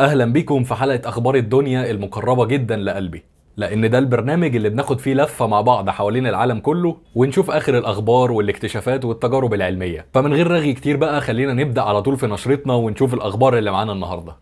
اهلا بيكم في حلقة اخبار الدنيا المقربة جدا لقلبي، لان ده البرنامج اللي بناخد فيه لفة مع بعض حوالين العالم كله ونشوف اخر الاخبار والاكتشافات والتجارب العلمية. فمن غير رغي كتير بقى خلينا نبدأ على طول في نشرتنا ونشوف الاخبار اللي معانا النهاردة.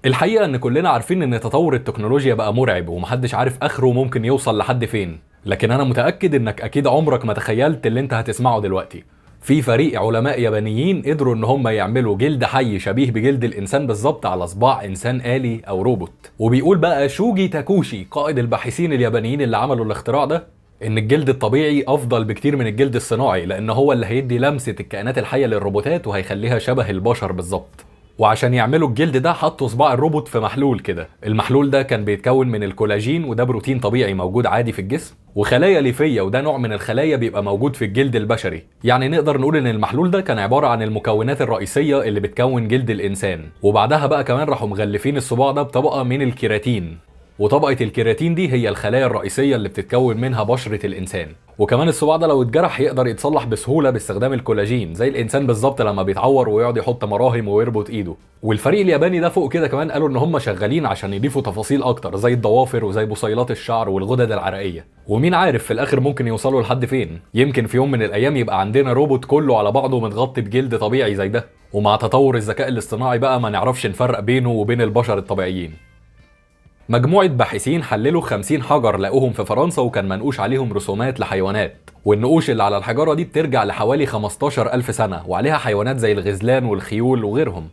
الحقيقة ان كلنا عارفين ان تطور التكنولوجيا بقى مرعب ومحدش عارف اخره ممكن يوصل لحد فين، لكن انا متأكد انك اكيد عمرك ما تخيلت اللي انت هتسمعه دلوقتي. في فريق علماء يابانيين قدروا ان هم يعملوا جلد حي شبيه بجلد الانسان بالظبط على صباع انسان آلي او روبوت. وبيقول بقى شوجي تاكوشي قائد الباحثين اليابانيين اللي عملوا الاختراع ده ان الجلد الطبيعي افضل بكتير من الجلد الصناعي، لان هو اللي هيدي لمسة الكائنات الحية للروبوتات وهيخليها شبه البشر بالظبط. وعشان يعملوا الجلد ده حطوا صباع الروبوت في محلول كده. المحلول ده كان بيتكون من الكولاجين، وده بروتين طبيعي موجود عادي في الجسم، وخلايا ليفية، وده نوع من الخلايا بيبقى موجود في الجلد البشري. يعني نقدر نقول ان المحلول ده كان عبارة عن المكونات الرئيسية اللي بتكون جلد الانسان. وبعدها بقى كمان راحوا مغلفين الصباع ده بطبقة من الكيراتين، وطبقة الكيراتين دي هي الخلايا الرئيسية اللي بتتكون منها بشرة الإنسان. وكمان الصباع ده لو اتجرح يقدر يتصلح بسهولة باستخدام الكولاجين زي الإنسان بالظبط لما بيتعور ويقعد يحط مراهم ويربط إيده. والفريق الياباني ده فوق كده كمان قالوا إن هم شغالين عشان يضيفوا تفاصيل أكتر زي الضوافر وزي بصيلات الشعر والغدد العرقية. ومين عارف في الآخر ممكن يوصلوا لحد فين؟ يمكن في يوم من الأيام يبقى عندنا روبوت كله على بعضه متغطي بجلد طبيعي زي ده. ومع تطور الذكاء الاصطناعي بقى ما نعرفش نفرق بينه وبين البشر الطبيعيين. مجموعة باحثين حللوا 50 حجر لقوهم في فرنسا وكان منقوش عليهم رسومات لحيوانات، والنقوش اللي على الحجارة دي بترجع لحوالي 15,000 سنة وعليها حيوانات زي الغزلان والخيول وغيرهم.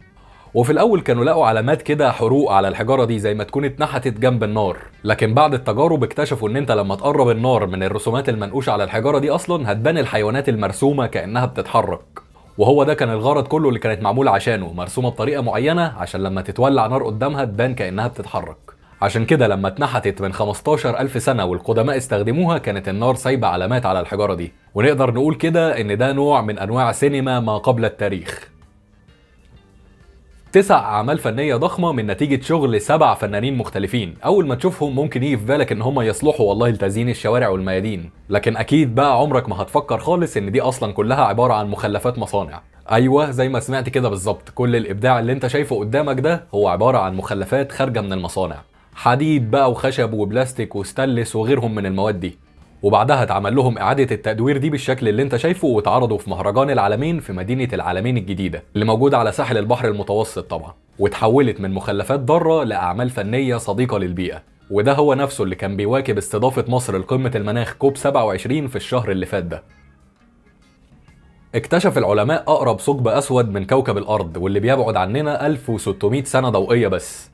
وفي الأول كانوا لقوا علامات كده حروق على الحجارة دي زي ما تكون اتنحتت جنب النار، لكن بعد التجارب اكتشفوا إن أنت لما تقرب النار من الرسومات المنقوشة على الحجارة دي أصلا هتبان الحيوانات المرسومة كأنها بتتحرك. وهو ده كان الغرض كله اللي كانت معمولة عشانه، مرسومة بطريقة معينة عشان لما تتولع نار قدامها تبان كأنها بتتحرك. عشان كده لما اتنحتت من 15,000 سنة والقدماء استخدموها كانت النار سايبة علامات على الحجارة دي. ونقدر نقول كده ان ده نوع من انواع سينما ما قبل التاريخ. 9 أعمال فنية ضخمة من نتيجة شغل 7 فنانين مختلفين. أول ما تشوفهم ممكن يجي في بالك إن هم يصلحوا والله لتزيين الشوارع والميادين، لكن أكيد بقى عمرك ما هتفكر خالص إن دي أصلا كلها عبارة عن مخلفات مصانع. أيوه زي ما سمعت كده بالظبط، كل الإبداع اللي أنت شايفه قدامك ده هو عبارة عن مخلفات خارجة من المصانع. حديد بقى وخشب وبلاستيك وستانلس وغيرهم من المواد دي. وبعدها اتعمل لهم إعادة التدوير دي بالشكل اللي انت شايفه واتعرضوا في مهرجان العالمين في مدينة العالمين الجديدة اللي موجودة على ساحل البحر المتوسط طبعا، واتحولت من مخلفات ضارة لأعمال فنية صديقة للبيئة. وده هو نفسه اللي كان بيواكب استضافة مصر لقمة المناخ كوب 27 في الشهر اللي فات ده. اكتشف العلماء أقرب ثقب أسود من كوكب الأرض واللي بيبعد عننا 1600 سنة ضوئية بس.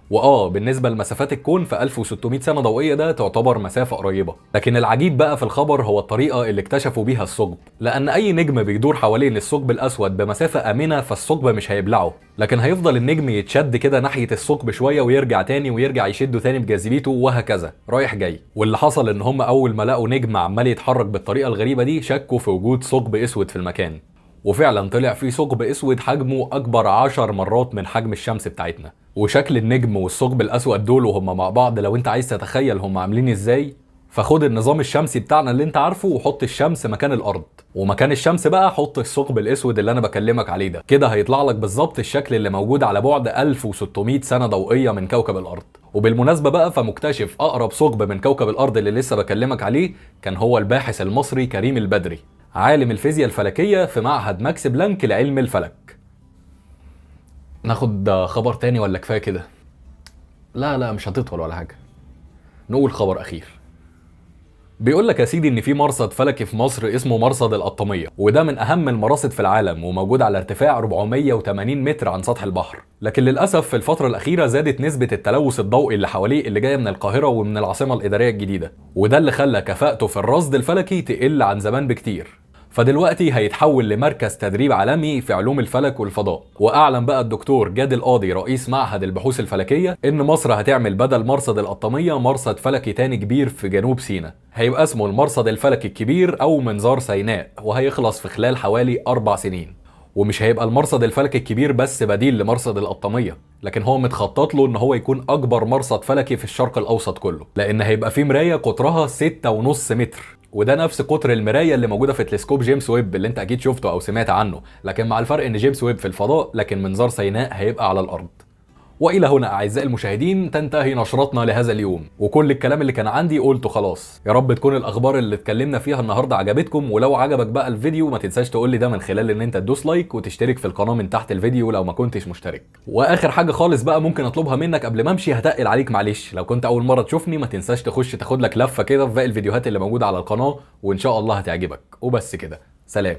بالنسبة لمسافات الكون ف 1600 سنة ضوئية ده تعتبر مسافة قريبة، لكن العجيب بقى في الخبر هو الطريقة اللي اكتشفوا بيها الثقب، لأن أي نجم بيدور حوالين الثقب الأسود بمسافة آمنة فالثقب مش هيبلعه، لكن هيفضل النجم يتشد كده ناحية الثقب شوية ويرجع تاني ويرجع يشده تاني بجاذبيته وهكذا رايح جاي. واللي حصل إن هم أول ما لقوا نجم عمال يتحرك بالطريقة الغريبة دي شكوا في وجود ثقب أسود في المكان، وفعلا طلع في ثقب اسود حجمه اكبر 10 مرات من حجم الشمس بتاعتنا. وشكل النجم والثقب الاسود دول وهم مع بعض لو انت عايز تتخيل هم عاملين ازاي، فخد النظام الشمسي بتاعنا اللي انت عارفه وحط الشمس مكان الارض، ومكان الشمس بقى حط الثقب الاسود اللي انا بكلمك عليه ده. كده هيطلع لك بالظبط الشكل اللي موجود على بعد 1600 سنة ضوئية من كوكب الارض. وبالمناسبة بقى فمكتشف اقرب ثقب من كوكب الارض اللي لسه بكلمك عليه كان هو الباحث المصري كريم البدري، عالم الفيزياء الفلكية في معهد ماكس بلانك لعلم الفلك. ناخد خبر تاني ولا كفاية كده؟ لا مش هتطول ولا حاجة، نقول خبر أخير. بيقول لك يا سيدي ان في مرصد فلكي في مصر اسمه مرصد القطامية، وده من اهم المراصد في العالم وموجود على ارتفاع 480 متر عن سطح البحر. لكن للاسف في الفترة الاخيرة زادت نسبة التلوث الضوئي اللي حواليه اللي جاية من القاهرة ومن العاصمة الادارية الجديدة، وده اللي خلى كفاءته في الرصد الفلكي تقل عن زمان بكتير. فدلوقتي هيتحول لمركز تدريب عالمي في علوم الفلك والفضاء. واعلن بقى الدكتور جاد القاضي رئيس معهد البحوث الفلكيه ان مصر هتعمل بدل مرصد القطاميه مرصد فلكي تاني كبير في جنوب سيناء، هيبقى اسمه المرصد الفلكي الكبير او منظار سيناء، وهيخلص في خلال حوالي 4 سنين. ومش هيبقى المرصد الفلكي الكبير بس بديل لمرصد القطامية، لكن هو متخطط له ان هو يكون اكبر مرصد فلكي في الشرق الاوسط كله، لان هيبقى فيه مراية قطرها 6.5 متر، وده نفس قطر المراية اللي موجودة في تلسكوب جيمس ويب اللي انت اكيد شفته او سمعت عنه، لكن مع الفرق ان جيمس ويب في الفضاء لكن منظار سيناء هيبقى على الارض. والى هنا اعزائي المشاهدين تنتهي نشرتنا لهذا اليوم، وكل الكلام اللي كان عندي قلته خلاص. يا رب تكون الاخبار اللي اتكلمنا فيها النهارده عجبتكم، ولو عجبك بقى الفيديو ما تنساش تقول لي ده من خلال ان انت تدوس لايك وتشترك في القناه من تحت الفيديو لو ما كنتش مشترك. واخر حاجه خالص بقى ممكن اطلبها منك قبل ما امشي، هتقل عليك معلش، لو كنت اول مره تشوفني ما تنساش تخش تاخد لك لفه كده في باقي الفيديوهات اللي موجوده على القناه، وان شاء الله هتعجبك. وبس كده، سلام.